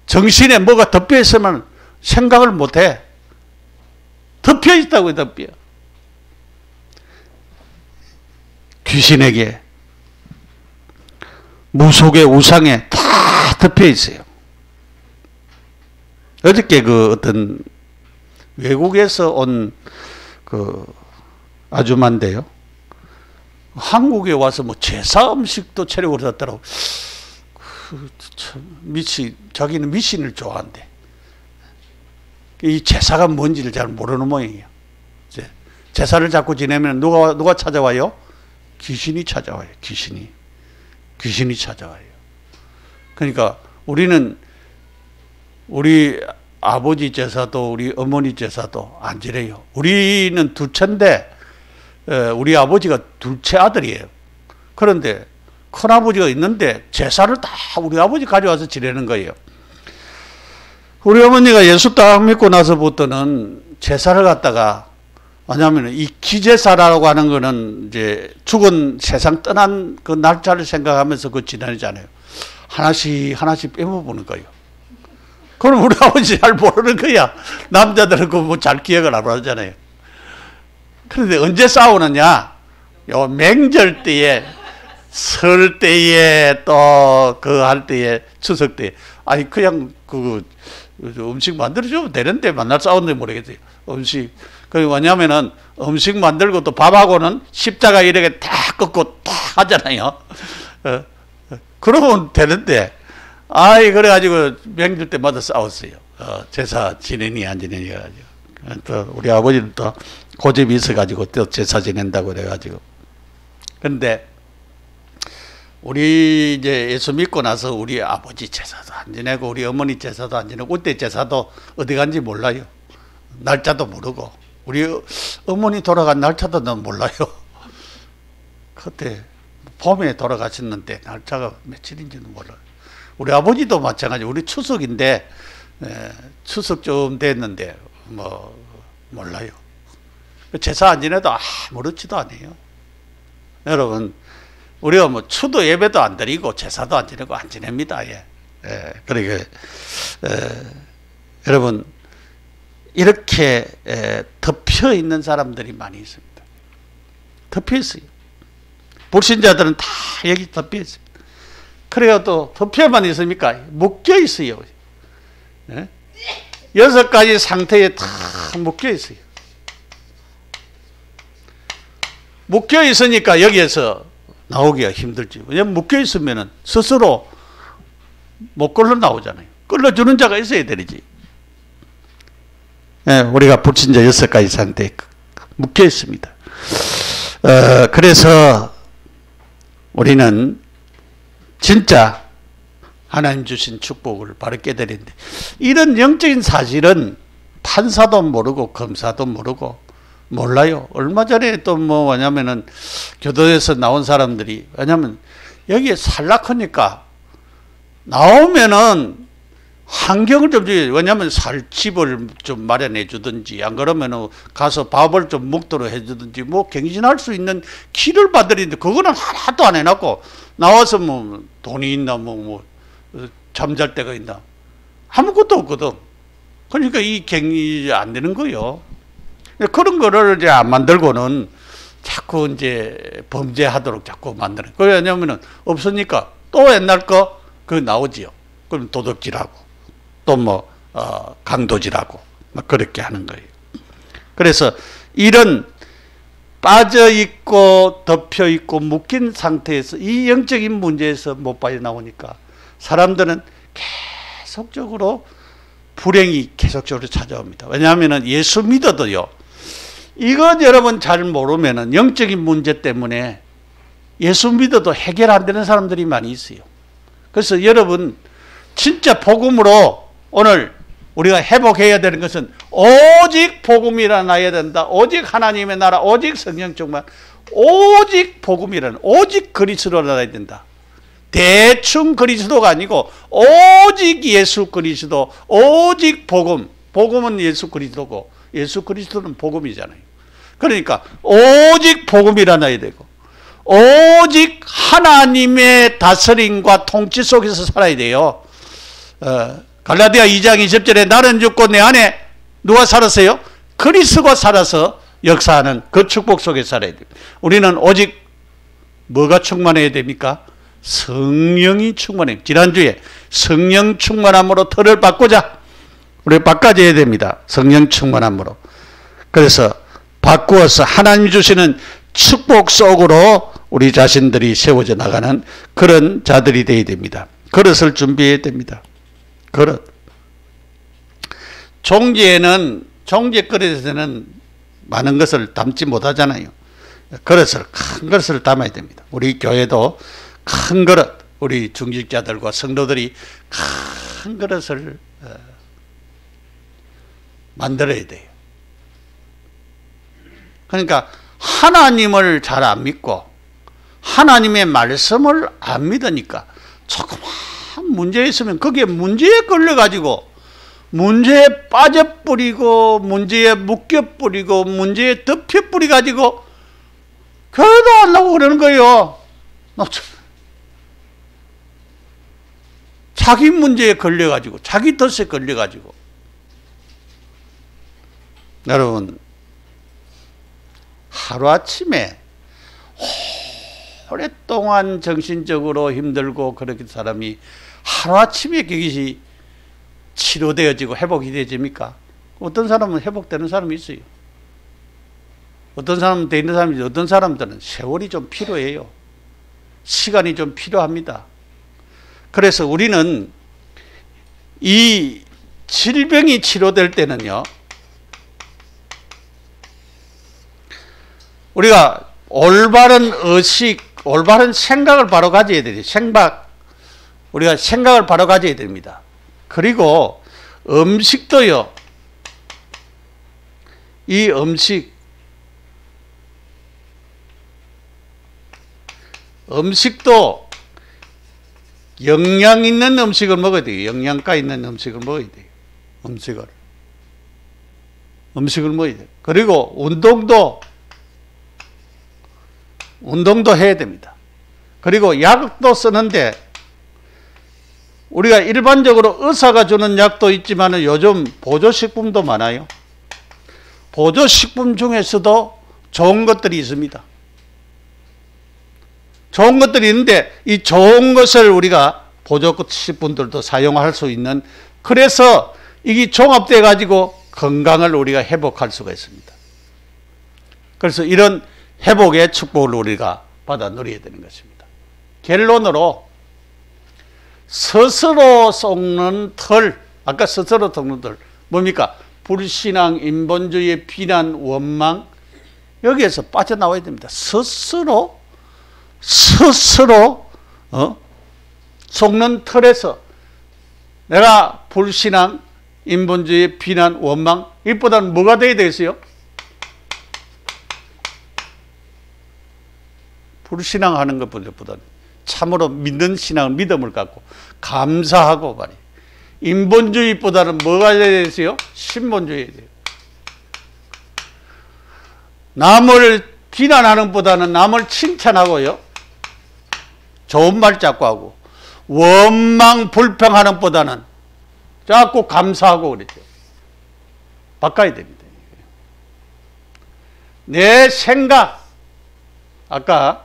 정신에 뭐가 덮여 있으면 생각을 못 해. 덮여 있다고 덮여. 귀신에게, 무속의 우상에 다 덮여 있어요. 어저께 그 어떤 외국에서 온 그 아주만데요. 한국에 와서 뭐 제사 음식도 차려고 그러더라고. 자기는 미신을 좋아한대. 이 제사가 뭔지를 잘 모르는 모양이에요. 제사를 자꾸 지내면 누가 찾아와요? 귀신이 찾아와요. 귀신이 찾아와요. 그러니까 우리는 우리 아버지 제사도 우리 어머니 제사도 안 지내요. 우리는 둘째인데 우리 아버지가 둘째 아들이에요. 그런데 큰아버지가 있는데 제사를 다 우리 아버지 가져와서 지내는 거예요. 우리 어머니가 예수 딱 믿고 나서부터는 제사를 갖다가, 왜냐하면 이 기제사라고 하는 거는 이제 죽은 세상 떠난 그 날짜를 생각하면서 그 지내잖아요. 하나씩 빼먹어보는 거예요. 그럼 우리 아버지 잘 모르는 거야. 남자들은 그거 뭐 잘 기억을 안 하잖아요. 그런데 언제 싸우느냐? 요 맹절 때에, 설 때에, 또 그 할 때에, 추석 때에. 아니, 그냥 그 음식 만들어주면 되는데 만날 싸우는데 모르겠어요. 음식. 그 뭐냐면은 음식 만들고 또 밥하고는 십자가 이렇게 다 꺾고 다 하잖아요. 그러면 되는데, 그래가지고 명절 때마다 싸웠어요. 제사 지내니 안 지내니 해가지고. 또 우리 아버지는 또 고집이 있어가지고 또 제사 지낸다고 그래가지고. 근데 우리 이제 예수 믿고 나서 우리 아버지 제사도 안 지내고 우리 어머니 제사도 안 지내고 그때 제사도 어디 간지 몰라요. 날짜도 모르고 우리 어머니 돌아간 날짜도 난 몰라요. 그때 봄에 돌아가셨는데 날짜가 며칠인지는 몰라요. 우리 아버지도 마찬가지. 우리 추석인데 추석 좀 됐는데 뭐 몰라요. 제사 안 지내도 아무렇지도 않아요. 여러분 우리가 뭐 추도 예배도 안 드리고 제사도 안 지내고 안 지냅니다. 예. 그러니까 여러분 이렇게 덮여 있는 사람들이 많이 있습니다. 덮여 있어요. 불신자들은 다 여기 덮여 있습니다. 그래야 또 덮여만 있습니까? 묶여 있어요. 예? 6가지 상태에 다 묶여 있어요. 묶여 있으니까 여기에서 나오기가 힘들지. 왜냐면 묶여 있으면 스스로 못 끌러 나오잖아요. 끌러주는 자가 있어야 되지. 예, 우리가 불신자 6가지 상태에 묶여 있습니다. 그래서 우리는 진짜 하나님 주신 축복을 바로 깨달는데 이런 영적인 사실은 판사도 모르고 검사도 모르고 몰라요. 얼마 전에 또 뭐냐면은 교도에서 나온 사람들이 왜냐면 여기에 살락하니까 나오면은 환경을 좀 왜냐면 살 집을 좀 마련해 주든지 안 그러면은 가서 밥을 좀 먹도록 해 주든지 뭐 갱신할 수 있는 길을 받으리는데 그거는 하나도 안 해놨고 나와서 뭐 돈이 있나 뭐 잠잘 데가 있나 아무것도 없거든. 그러니까 이 갱이 안 되는 거예요. 그런 거를 이제 안 만들고는 자꾸 이제 범죄하도록 자꾸 만드는 거예요. 왜냐면은 없으니까 또 옛날 거 그거 나오지요. 그럼 도둑질하고 또 뭐 강도질하고 막 그렇게 하는 거예요. 그래서 이런 빠져 있고 덮여 있고 묶인 상태에서 이 영적인 문제에서 못 빠져나오니까 사람들은 계속적으로 불행이 계속적으로 찾아옵니다. 왜냐하면 예수 믿어도요. 이건 여러분 잘 모르면은 영적인 문제 때문에 예수 믿어도 해결 안 되는 사람들이 많이 있어요. 그래서 여러분 진짜 복음으로 오늘 우리가 회복해야 되는 것은 오직 복음이라 나야 된다. 오직 하나님의 나라, 오직 성령 충만, 오직 복음이라는 오직 그리스도라 나야 된다. 대충 그리스도가 아니고 오직 예수 그리스도, 오직 복음. 복음은 예수 그리스도고 예수 그리스도는 복음이잖아요. 그러니까 오직 복음이라 나야 되고 오직 하나님의 다스림과 통치 속에서 살아야 돼요. 갈라디아 2장 20절에 나는 죽고 내 안에 누가 살았어요? 그리스도가 살아서 역사하는 그 축복 속에 살아야 돼요. 우리는 오직 뭐가 충만해야 됩니까? 성령이 충만해요. 지난주에 성령 충만함으로 틀을 바꾸자. 우리가 바꿔줘야 됩니다. 성령 충만함으로. 그래서 바꾸어서 하나님 주시는 축복 속으로 우리 자신들이 세워져 나가는 그런 자들이 되어야 됩니다. 그릇을 준비해야 됩니다. 그릇. 종지에는 종지 그릇에는 많은 것을 담지 못하잖아요. 그릇을 큰 그릇을 담아야 됩니다. 우리 교회도 큰 그릇, 우리 중직자들과 성도들이 큰 그릇을 만들어야 돼요. 그러니까 하나님을 잘 안 믿고 하나님의 말씀을 안 믿으니까 조그만 문제 있으면 거기에 문제에 걸려가지고 문제에 빠져버리고 문제에 묶여버리고 문제에 덮여버려가지고 교회도 안 나오고 그러는 거예요. 자기 문제에 걸려가지고 자기 덫에 걸려가지고. 여러분 하루아침에 오랫동안 정신적으로 힘들고 그렇게 사람이 하루아침에 그것이 치료되어지고 회복이 되어집니까? 어떤 사람은 회복되는 사람이 있어요. 어떤 사람은 되는 사람이 있어요. 어떤 사람들은 세월이 좀 필요해요. 시간이 좀 필요합니다. 그래서 우리는 이 질병이 치료될 때는요, 우리가 올바른 의식, 올바른 생각을 바로 가져야 돼요. 우리가 생각을 바로 가져야 됩니다. 그리고 음식도요. 이 음식도 영양 있는 음식을 먹어야 돼요. 영양가 있는 음식을 먹어야 돼요. 음식을 먹어야 돼요. 그리고 운동도 해야 됩니다. 그리고 약도 쓰는데 우리가 일반적으로 의사가 주는 약도 있지만 요즘 보조식품도 많아요. 보조식품 중에서도 좋은 것들이 있습니다. 좋은 것들이 있는데 이 좋은 것을 우리가 보조식품들도 사용할 수 있는, 그래서 이게 종합돼 가지고 건강을 우리가 회복할 수가 있습니다. 그래서 이런 회복의 축복을 우리가 받아 누려야 되는 것입니다. 결론으로 스스로 속는 틀, 아까 스스로 속는 틀 뭡니까? 불신앙, 인본주의, 비난, 원망, 여기에서 빠져나와야 됩니다. 스스로 속는 틀에서 내가 불신앙, 인본주의, 비난, 원망, 이보다는 뭐가 돼야 되겠어요? 불신앙하는 것보다는 참으로 믿는 신앙을, 믿음을 갖고 감사하고 말이에요. 인본주의보다는 뭐가 돼야 되겠어요? 신본주의에 돼요. 남을 비난하는 것보다는 남을 칭찬하고요. 좋은 말 자꾸 하고, 원망 불평하는 것보다는 자꾸 감사하고 그랬죠. 바꿔야 됩니다. 내 생각, 아까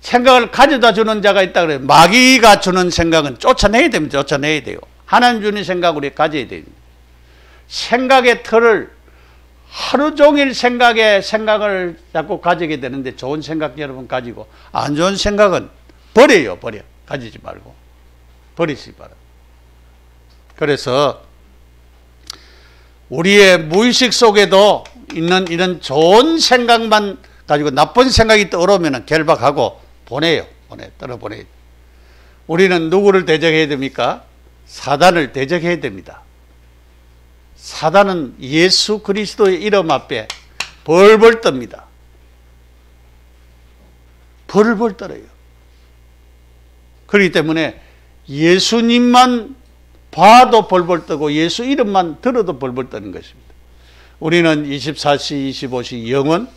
생각을 가져다 주는 자가 있다 그래요. 마귀가 주는 생각은 쫓아내야 됩니다. 쫓아내야 돼요. 하나님 주는 생각을 우리 가져야 됩니다. 생각의 틀을 하루 종일 생각을 자꾸 가지게 되는데, 좋은 생각 여러분 가지고 안 좋은 생각은 버려. 가지지 말고 버리시기 바랍니다. 그래서 우리의 무의식 속에도 있는 이런 좋은 생각만 가지고 나쁜 생각이 떠오르면 결박하고 떨어보내요. 우리는 누구를 대적해야 됩니까? 사단을 대적해야 됩니다. 사단은 예수 그리스도의 이름 앞에 벌벌 떱니다. 벌벌 떨어요. 그렇기 때문에 예수님만 봐도 벌벌 떠고 예수 이름만 들어도 벌벌 떠는 것입니다. 우리는 24시 25시 영원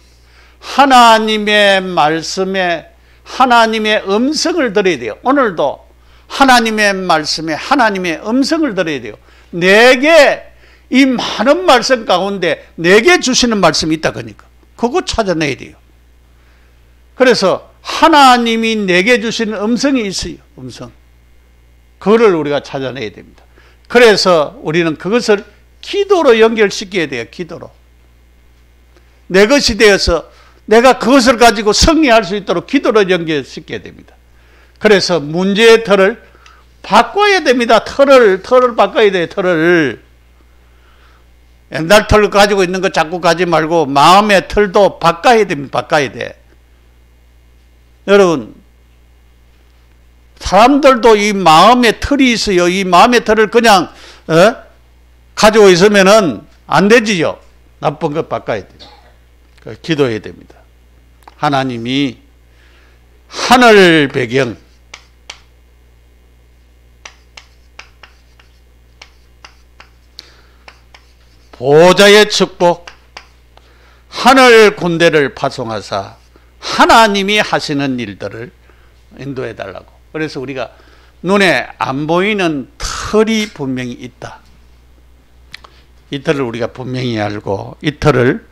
하나님의 말씀에, 하나님의 음성을 들어야 돼요. 오늘도 하나님의 말씀에 하나님의 음성을 들어야 돼요. 내게 이 많은 말씀 가운데 내게 주시는 말씀이 있다 그러니까 그거 찾아내야 돼요. 그래서 하나님이 내게 주시는 음성이 있어요. 음성. 그거를 우리가 찾아내야 됩니다. 그래서 우리는 그것을 기도로 연결시켜야 돼요. 기도로. 내 것이 되어서 내가 그것을 가지고 승리할 수 있도록 기도로 연결시켜야 됩니다. 그래서 문제의 틀을 바꿔야 됩니다. 틀을 바꿔야 돼요. 틀을. 옛날 틀 가지고 있는 거 자꾸 가지 말고 마음의 틀도 바꿔야 됩니다. 바꿔야 돼. 여러분, 사람들도 이 마음의 틀이 있어요. 이 마음의 틀을 그냥 가지고 있으면은 안 되지요. 나쁜 것 바꿔야 돼요. 기도해야 됩니다. 하나님이 하늘 배경, 보좌의 축복, 하늘 군대를 파송하사 하나님이 하시는 일들을 인도해 달라고. 그래서 우리가 눈에 안 보이는 틀이 분명히 있다. 이 틀을 우리가 분명히 알고 이 틀을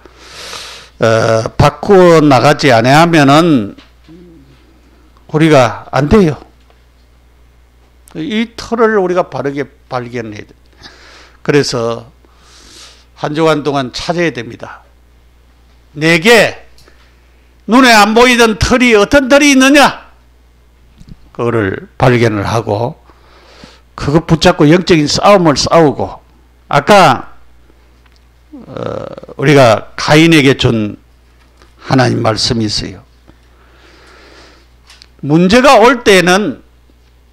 바꾸어 나가지 않으면은 우리가 안 돼요. 이 틀을 우리가 바르게 발견해야 돼. 그래서 한 주간 동안 찾아야 됩니다. 내게 눈에 안 보이던 틀이 어떤 틀이 있느냐? 그거를 발견을 하고 그거 붙잡고 영적인 싸움을 싸우고, 아까 우리가 가인에게 준 하나님 말씀이 있어요. 문제가 올 때는,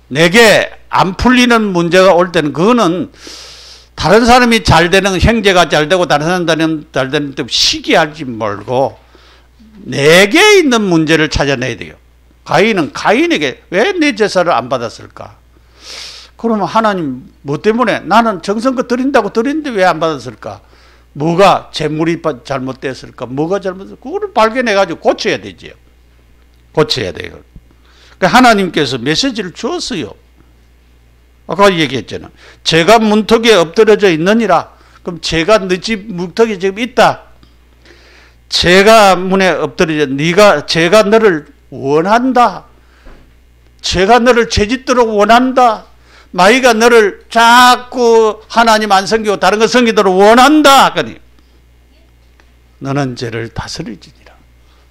내게 안 풀리는 문제가 올 때는, 그거는 다른 사람이 잘 되는, 형제가 잘 되고 다른 사람이 잘 되는 때 시기하지 말고 내게 있는 문제를 찾아내야 돼요. 가인은 가인에게 왜 내 제사를 안 받았을까? 그러면 하나님 뭐 때문에? 나는 정성껏 드린다고 드리는데 왜 안 받았을까? 뭐가 재물이 잘못됐을까? 뭐가 잘못됐을까? 그거를 발견해가지고 고쳐야 되지요. 고쳐야 돼요. 그러니까 하나님께서 메시지를 주었어요. 아까 얘기했잖아. 죄가 문턱에 엎드려져 있느니라. 그럼 죄가 너 집 문턱에 지금 있다. 죄가 문에 엎드려져, 죄가 너를 원한다. 죄가 너를 죄짓도록 원한다. 마귀가 너를 자꾸 하나님 안 섬기고 다른 거 섬기도록 원한다. 그러니 너는 죄를 다스리지니라.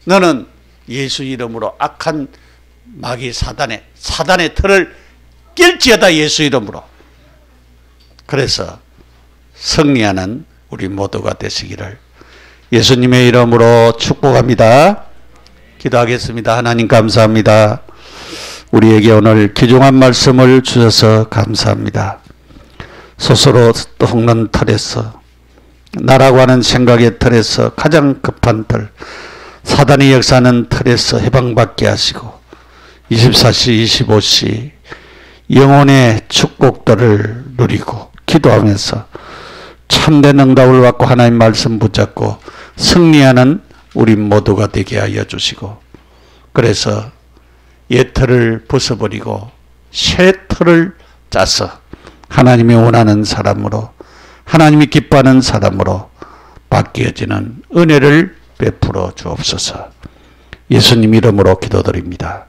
너는 예수 이름으로 악한 마귀 사단의 틀을 낄지어다. 예수 이름으로. 그래서 승리하는 우리 모두가 되시기를 예수님의 이름으로 축복합니다. 기도하겠습니다. 하나님 감사합니다. 우리에게 오늘 귀중한 말씀을 주셔서 감사합니다. 스스로 썩는 틀에서, 나라고 하는 생각의 틀에서, 가장 급한 틀, 사단이 역사하는 틀에서 해방받게 하시고 24시 25시 영혼의 축복들을 누리고 기도하면서 참된 응답을 받고 하나님 말씀 붙잡고 승리하는 우리 모두가 되게 하여 주시고, 그래서 옛 틀을 벗어버리고 새 틀을 짜서 하나님이 원하는 사람으로, 하나님이 기뻐하는 사람으로 바뀌어지는 은혜를 베풀어 주옵소서. 예수님 이름으로 기도드립니다.